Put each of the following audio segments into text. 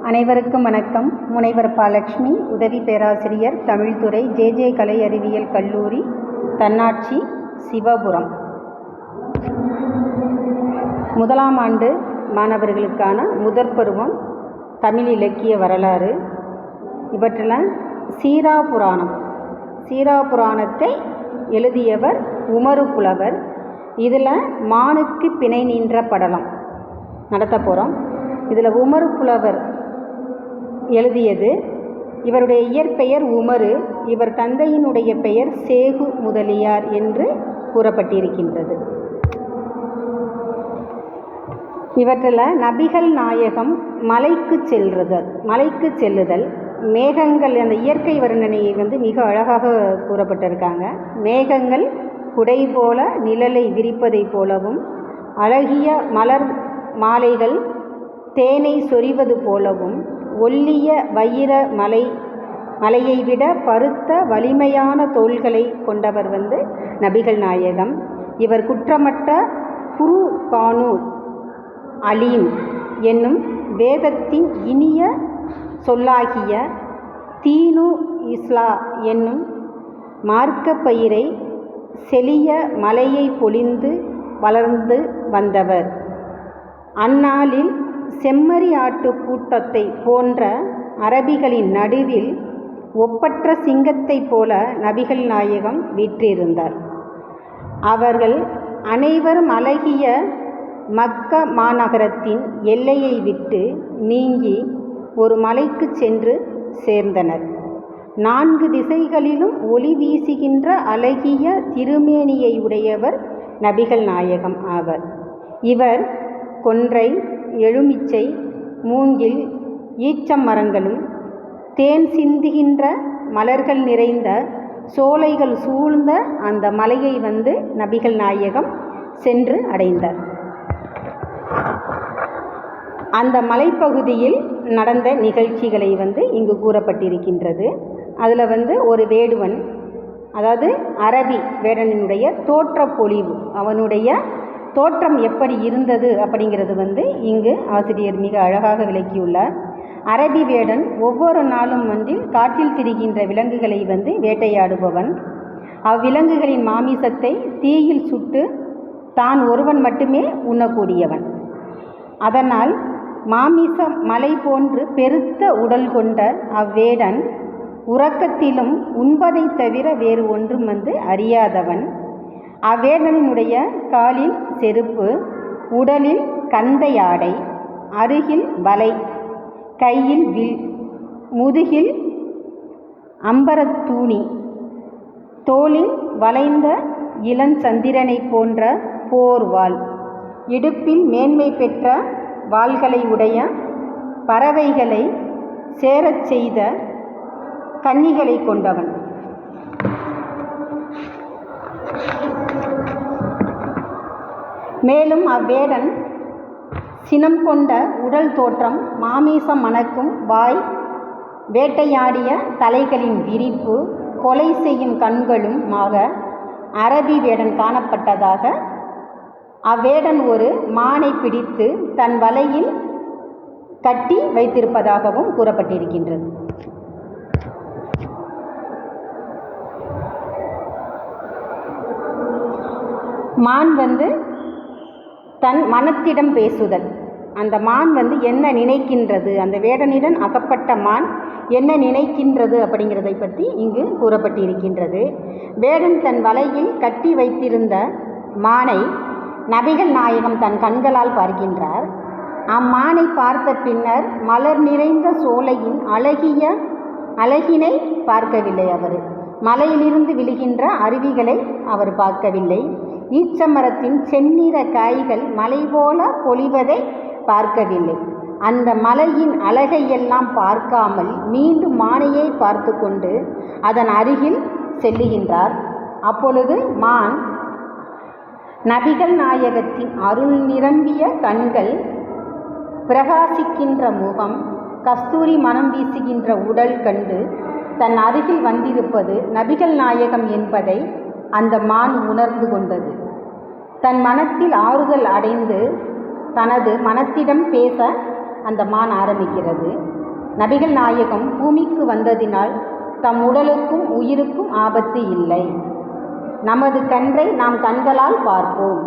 அனைவருக்கும் வணக்கம். முனைவர் பாலட்சுமி, உதவி பேராசிரியர் தமிழ்துறை, ஜே கலை அறிவியல் கல்லூரி, தன்னாட்சி, சிவபுரம். முதலாம் ஆண்டு மாணவர்களுக்கான முதற் பருவம் தமிழ் இலக்கிய வரலாறு. இவற்றில் சீராபுராணத்தை எழுதியவர் உமறு புலவர். இதில் மானுக்கு பிணை நின்ற படலம் நடத்த போகிறோம். இதில் உமறு புலவர் எழுதியது. இவருடைய இயற்பெயர் உமறு. இவர் தந்தையினுடைய பெயர் சேகு முதலியார் என்று கூறப்பட்டிருக்கின்றது. இவற்றில் நபிகள் நாயகம் மலைக்கு செல்லுதல், மேகங்கள், அந்த இயற்கை வர்ணனையை மிக அழகாக கூறப்பட்டிருக்காங்க. மேகங்கள் குடை போல நிழலை விரிப்பதை போலவும், அழகிய மலர் மாலைகள் தேனை சொரிவது போலவும், ஒல்லிய வயிற மலையை விட பருத்த வலிமையான தோள்களை கொண்டவர் நபிகள் நாயகம். இவர் குற்றமற்ற குர்ஆனு அலீம் என்னும் வேதத்தின் இனிய சொல்லாகிய தீனு இஸ்லா என்னும் மார்க்க பயிரை செழிய மலையை பொழிந்து வளர்ந்து வந்தவர். அந்நாளில் செம்மறி ஆட்டு கூட்டத்தை போன்ற அரபிகளின் நடுவில் ஒப்பற்ற சிங்கத்தைப் போல நபிகள் நாயகம் வீற்றிருந்தார். அவர்கள் அனைவரும் அழகிய மக்க மாநகரத்தின் எல்லையை விட்டு நீங்கி ஒரு மலைக்கு சென்று சேர்ந்தனர். 4 திசைகளிலும் ஒளி வீசுகின்ற அழகிய திருமேனியை உடையவர் நபிகள் நாயகம் ஆவர். இவர் கொன்றை, எலுமிச்சை, மூங்கில், ஈச்சம் மரங்களும் தேன் சிந்துகின்ற மலர்கள் நிறைந்த சோலைகள் சூழ்ந்த அந்த மலையை நபிகள் நாயகம் சென்று அடைந்தார். அந்த மலைப்பகுதியில் நடந்த நிகழ்ச்சிகளை இங்கு கூறப்பட்டிருக்கின்றது. அதில் ஒரு வேடுவன், அதாவது அரபி வேடனினுடைய தோற்ற பொலிவு, அவனுடைய தோற்றம் எப்படி இருந்தது அப்படிங்கிறது இங்கு ஆசிரியர் மிக அழகாக விளக்கியுள்ளார். அரபி வேடன் ஒவ்வொரு நாளும் காட்டில் திரிகின்ற விலங்குகளை வேட்டையாடுபவன். அவ்விலங்குகளின் மாமிசத்தை தீயில் சுட்டு தான் ஒருவன் மட்டுமே உண்ணக்கூடியவன். அதனால் மாமிசம் மலை போன்று பெருத்த உடல் கொண்ட அவ்வேடன் உறக்கத்திலும் உண்பதை தவிர வேறு ஒன்றும் அறியாதவன். அவ்வேடனினுடைய காலில் செருப்பு, உடலில் கந்தை ஆடை, அருகில் வலை, கையில் வில், முதுகில் அம்பரத்தூணி, தோளில் வளைந்த இளஞ்சந்திரனை போன்ற போர்வாள், இடுப்பில் மேன்மை பெற்ற வாள்களை உடைய பறவைகளை சேரச் செய்த கன்னிகளை கொண்டவன். மேலும் அவ்வேடன் சினம் கொண்ட உடல் தோற்றம், மாமிசம் மணக்கும் வாய், வேட்டையாடிய தலைகளின் விரிப்பு, கொலை செய்யும் கண்களும் அரபி வேடன் காணப்பட்டதாக அவ்வேடன் ஒரு மானை பிடித்து தன் வலையில் கட்டி வைத்திருப்பதாகவும் கூறப்பட்டிருக்கின்றது. மான் தன் மனத்திடம் பேசுதல். அந்த மான் என்ன நினைக்கின்றது, அந்த வேடனிடம் அகப்பட்ட மான் என்ன நினைக்கின்றது அப்படிங்கிறதை பற்றி இங்கு கூறப்பட்டிருக்கின்றது. வேடன் தன் வலையில் கட்டி வைத்திருந்த மானை நபிகள் நாயகம் தன் கண்களால் பார்க்கின்றார். அம்மானை பார்த்த பின்னர் மலர் நிறைந்த சோலையின் அழகினை பார்க்கவில்லை. அவர் மலையிலிருந்து விழுகின்ற அருவிகளை அவர் பார்க்கவில்லை. ஈச்சமரத்தின் செந்நிற காய்கள் மலை போல பொழிவதை பார்க்கவில்லை. அந்த மலையின் அழகையெல்லாம் பார்க்காமல் மீண்டும் மானையை பார்த்து கொண்டு அதன் அருகில் செல்லுகின்றார். அப்பொழுது மான் நபிகள் நாயகத்தின் அருள் நிரம்பிய கண்கள், பிரகாசிக்கின்ற முகம், கஸ்தூரி மனம் வீசுகின்ற உடல் கண்டு தன் அருகில் வந்திருப்பது நபிகள் நாயகம் என்பதை அந்த மான் உணர்ந்து கொண்டது. தன் மனத்தில் ஆறுதல் அடைந்து தனது மனத்திடம் பேச அந்த மான் ஆரம்பிக்கிறது. நபிகள் நாயகம் பூமிக்கு வந்ததினால் தம் உடலுக்கும் உயிருக்கும் ஆபத்து இல்லை. நமது கன்றை நாம் கண்களால் பார்ப்போம்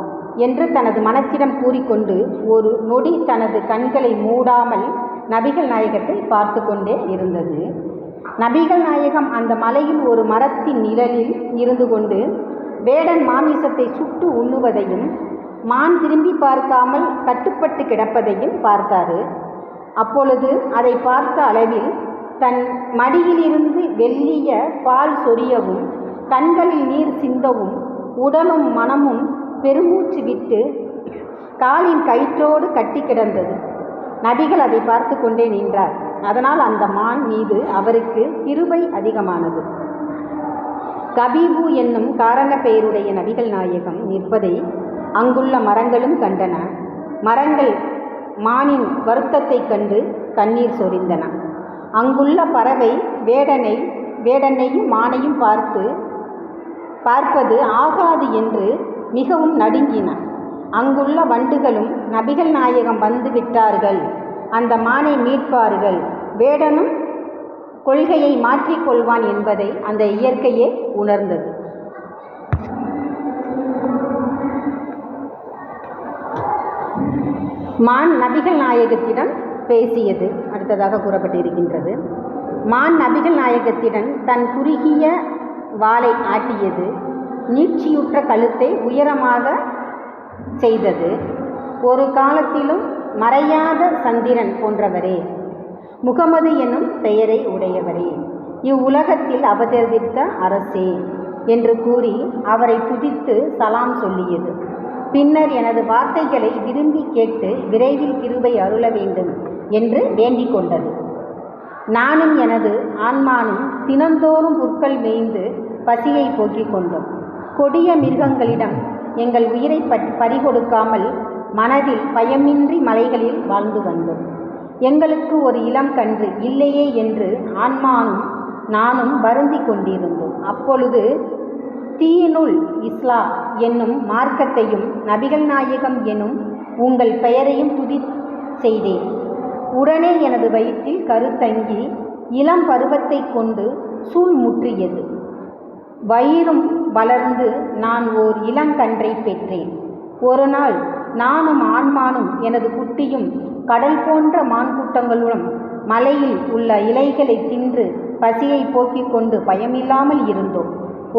என்று தனது மனத்திடம் கூறிக்கொண்டு ஒரு நொடி தனது கண்களை மூடாமல் நபிகள் நாயகத்தை பார்த்து கொண்டே இருந்தது. நபிகள் நாயகம் அந்த மலையில் ஒரு மரத்தின் நிழலில் இருந்து கொண்டு வேடன் மாமிசத்தை சுட்டு உண்ணுவதையும் மான் திரும்பி பார்க்காமல் கட்டுப்பட்டு கிடப்பதையும் பார்த்தார். அப்பொழுது அதை பார்த்த அளவில் தன் மடியிலிருந்து வெள்ளிய பால் சொரியவும் கண்களில் நீர் சிந்தவும் உடலும் மனமும் பெருமூச்சு விட்டு காலின் கயிற்றோடு கட்டி கிடந்தது. நபிகள் அதை பார்த்து கொண்டே நின்றார். அதனால் அந்த மான் மீது அவருக்கு கிருபை அதிகமானது. கபீபு என்னும் காரண பெயருடைய நபிகள் நாயகம் நிற்பதை அங்குள்ள மரங்களும் கண்டன. மரங்கள் மானின் வருத்தத்தை கண்டு கண்ணீர் சொரிந்தன. அங்குள்ள பறவை வேடனையும் மானையும் பார்ப்பது ஆகாது என்று மிகவும் நடுங்கின. அங்குள்ள வண்டுகளும் நபிகள் நாயகம் வந்து விட்டார்கள், அந்த மானை மீட்பார்கள், வேடனும் கொள்கையை மாற்றிக்கொள்வான் என்பதை அந்த இயற்கையே உணர்ந்தது. மான் நபிகள் நாயகத்திடம் பேசியது அடுத்ததாக கூறப்பட்டிருக்கின்றது. மான் நபிகள் நாயகத்திடம் தன் குறுகிய வாளை ஆட்டியது, நீட்சியுற்ற கழுத்தை உயரமாக செய்தது. ஒரு காலத்திலும் மறையாத சந்திரன் போன்றவரே, முகமது என்னும் பெயரை உடையவரே, இவ்வுலகத்தில் அவதரித்த அரசே என்று கூறி அவரை துதித்து சலாம் சொல்லியது. பின்னர் எனது வார்த்தைகளை விரும்பி கேட்டு விரைவில் கிருபை அருள வேண்டும் என்று வேண்டிக் கொண்டது. நானும் எனது ஆன்மானும் தினந்தோறும் புற்கள் மேய்ந்து பசியை போக்கிக் கொண்டோம். கொடிய மிருகங்களிடம் எங்கள் உயிரை பறிகொடுக்காமல் மனதில் பயமின்றி மலைகளில் வாழ்ந்து வந்தோம். எங்களுக்கு ஒரு இளம் கன்று இல்லையே என்று ஆன்மானும் நானும் வருந்தி கொண்டிருந்தோம். அப்பொழுது தீனுல் இஸ்லா என்னும் மார்க்கத்தையும் நபிகள் நாயகம் எனும் உங்கள் பெயரையும் துதி செய்தேன். உடனே எனது வயிற்றில் கருத்தங்கி இளம் பருவத்தை கொண்டு சூழ் முற்றியது. வயிறும் வளர்ந்து நான் ஓர் இளங்கன்றை பெற்றேன். ஒரு நாள் நானும் ஆன்மானும் எனது குட்டியும் கடல் போன்ற மான்கூட்டங்களுடன் மலையில் உள்ள இலைகளை தின்று பசியை போக்கிக் கொண்டு பயமில்லாமல் இருந்தோம்.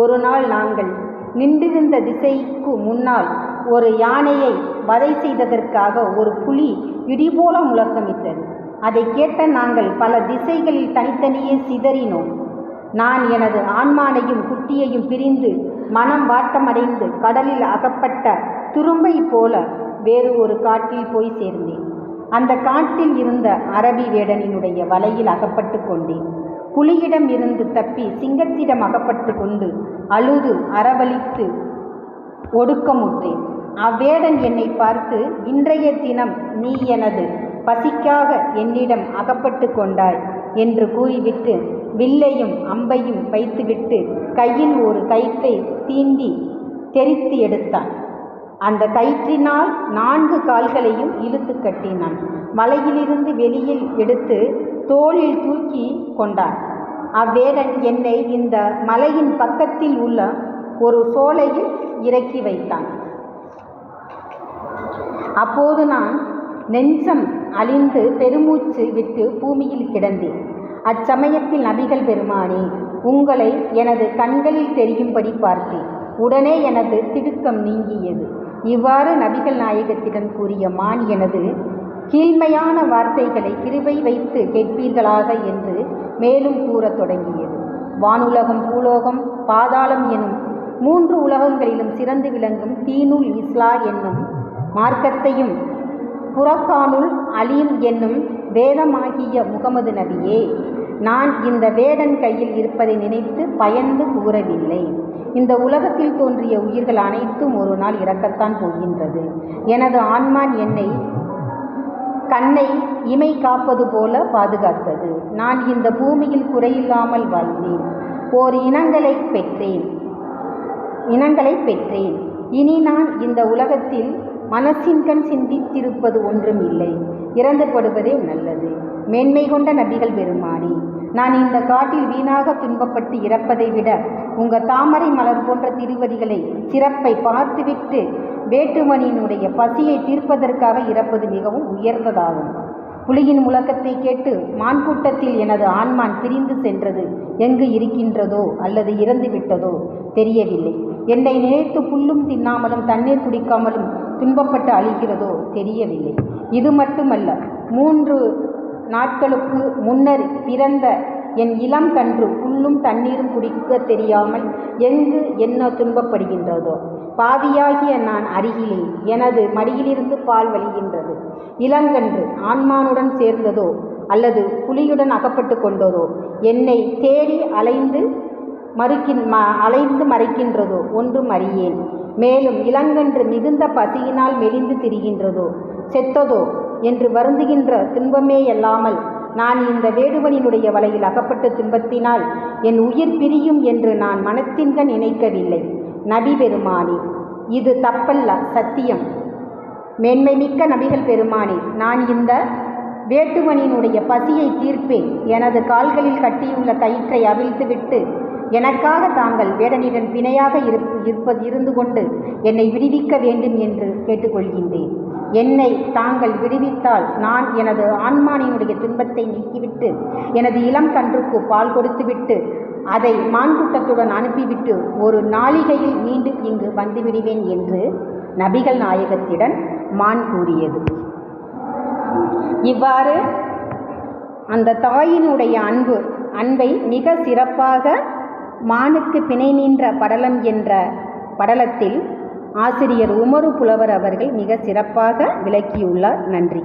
ஒரு நாள் நாங்கள் நின்றிருந்த திசைக்கு முன்னால் ஒரு யானையை வதை செய்ததற்காக ஒரு புலி இடிபோல முழக்கமிட்டது. அதை கேட்ட நாங்கள் பல திசைகளில் தனித்தனியே சிதறினோம். நான் எனது ஆன்மானையும் குட்டியையும் பிரிந்து மனம் வாட்டமடைந்து கடலில் அகப்பட்ட துரும்பை போல வேறு ஒரு காட்டில் போய் சேர்ந்தேன். அந்த காட்டில் இருந்த அரபி வேடனினுடைய வலையில் அகப்பட்டு கொண்டேன். புலியிடம் இருந்து தப்பி சிங்கத்திடம் அகப்பட்டு கொண்டு அழுது அரவழித்து ஒடுக்கமுற்றேன். அவ்வேடன் என்னை பார்த்து, இன்றைய தினம் நீ எனது பசிக்காக என்னிடம் அகப்பட்டு கொண்டாய் என்று கூறிவிட்டு வில்லையும் அம்பையும் வைத்துவிட்டு கையில் ஒரு கயிற்றை தீண்டி தெரித்து எடுத்தான். அந்த கயிற்றினால் 4 கால்களையும் இழுத்து கட்டினான். மலையிலிருந்து வெளியில் எடுத்து தோளில் தூக்கி கொண்டான். அவ்வேடன் என்னை இந்த மலையின் பக்கத்தில் உள்ள ஒரு சோலையில் இறக்கி வைத்தான். அப்போது நான் நெஞ்சம் அழிந்து பெருமூச்சு விட்டு பூமியில் கிடந்தேன். அச்சமயத்தில் நபிகள் பெருமானே, உங்களை எனது கண்களில் தெரியும்படி பார்த்தேன். உடனே எனது திடுக்கம் நீங்கியது. இவ்வாறு நபிகள் நாயகத்திடம் கூறிய மான் எனது கீழ்மையான வார்த்தைகளை கிருபை வைத்து கேட்பீர்களாக என்று மேலும் கூறத் தொடங்கியது. வானுலகம், பூலோகம், பாதாளம் எனும் 3 உலகங்களிலும் சிறந்து விளங்கும் தீனுல் இஸ்லா என்னும் மார்க்கத்தையும் புரக்கானுல் அலீம் என்னும் வேதமாகிய முகமது நபியே, நான் இந்த வேடன் கையில் இருப்பதை நினைத்து பயந்து கூறவில்லை. இந்த உலகத்தில் தோன்றிய உயிர்கள் அனைத்தும் ஒரு நாள் இறக்கத்தான் போகின்றது. எனது ஆன்மான் என்னை கண்ணை இமை காப்பது போல பாதுகாத்தது. நான் இந்த பூமியில் குறையில்லாமல் வாழ்ந்தேன். ஓர் இனங்களை பெற்றேன். இனி நான் இந்த உலகத்தில் மனசின்கண் சிந்தித்திருப்பது ஒன்றும் இல்லை. இறந்துபடுவதே நல்லது. மேன்மை கொண்ட நபிகள் பெருமானே, நான் இந்த காட்டில் வீணாக துன்பப்பட்டு இறப்பதை விட உங்கள் தாமரை மலர் போன்ற திருவடிகளை சிறப்பை பார்த்துவிட்டு வேட்டுமணியினுடைய பசியை தீர்ப்பதற்காக இறப்பது மிகவும் உயர்ந்ததாகும். புலியின் முழக்கத்தை கேட்டு மான்கூட்டத்தில் எனது ஆன்மான் பிரிந்து சென்றது எங்கு இருக்கின்றதோ அல்லது இறந்து விட்டதோ தெரியவில்லை. என்னை நினைத்து புல்லும் தின்னாமலும் தண்ணீர் குடிக்காமலும் துன்பப்பட்டு அழிகிறதோ தெரியவில்லை. இது மட்டுமல்ல, 3 நாட்களுக்கு முன்னர் பிறந்த என் இளம் கன்று புல்லும் தண்ணீரும் குடிக்க தெரியாமல் எங்கு என்ன துன்பப்படுகின்றதோ. பாவியாகிய நான் அருகிலே எனது மடியிலிருந்து பால் வழிகின்றது. இளங்கன்று ஆன்மானுடன் சேர்ந்ததோ அல்லது புலியுடன் அகப்பட்டு கொண்டதோ, என்னை தேடி அலைந்து மறைக்கின்றதோ ஒன்றும் அறியேன். மேலும் இளங்கன்று மிகுந்த பசியினால் மெலிந்து திரிகின்றதோ செத்ததோ என்று வருந்துகின்ற துன்பமேயல்லாமல் நான் இந்த வேடுவனினுடைய வலையில் அகப்பட்ட துன்பத்தினால் என் உயிர் பிரியும் என்று நான் மனத்தின்கண் நினைக்கவில்லை. நபி பெருமானே, இது தப்பல்ல, சத்தியம். மேன்மைமிக்க நபிகள் பெருமானே, நான் இந்த வேட்டுவனினுடைய பசியை தீர்ப்பேன். எனது கால்களில் கட்டியுள்ள கயிற்றை அவிழ்த்துவிட்டு எனக்காக தாங்கள் வேடனிடம் பிணையாக இருந்து கொண்டு என்னை விடுவிக்க வேண்டும் என்று கேட்டுக்கொள்கின்றேன். என்னை தாங்கள் விடுவித்தால் நான் எனது ஆன்மானினுடைய துன்பத்தை நீக்கிவிட்டு எனது இளம் கன்றுக்கு பால் கொடுத்துவிட்டு அதை மான்கூட்டத்துடன் அனுப்பிவிட்டு ஒரு நாளிகையில் மீண்டும் இங்கு வந்துவிடுவேன் என்று நபிகள் நாயகத்திடம் மான் கூறியது. இவ்வாறு அந்த தாயினுடைய அன்பை மிக சிறப்பாக மானுக்கு பிணை நின்ற படலம் என்ற படலத்தில் ஆசிரியர் உமறு புலவர் அவர்கள் மிக சிறப்பாக விளக்கியுள்ளார். நன்றி.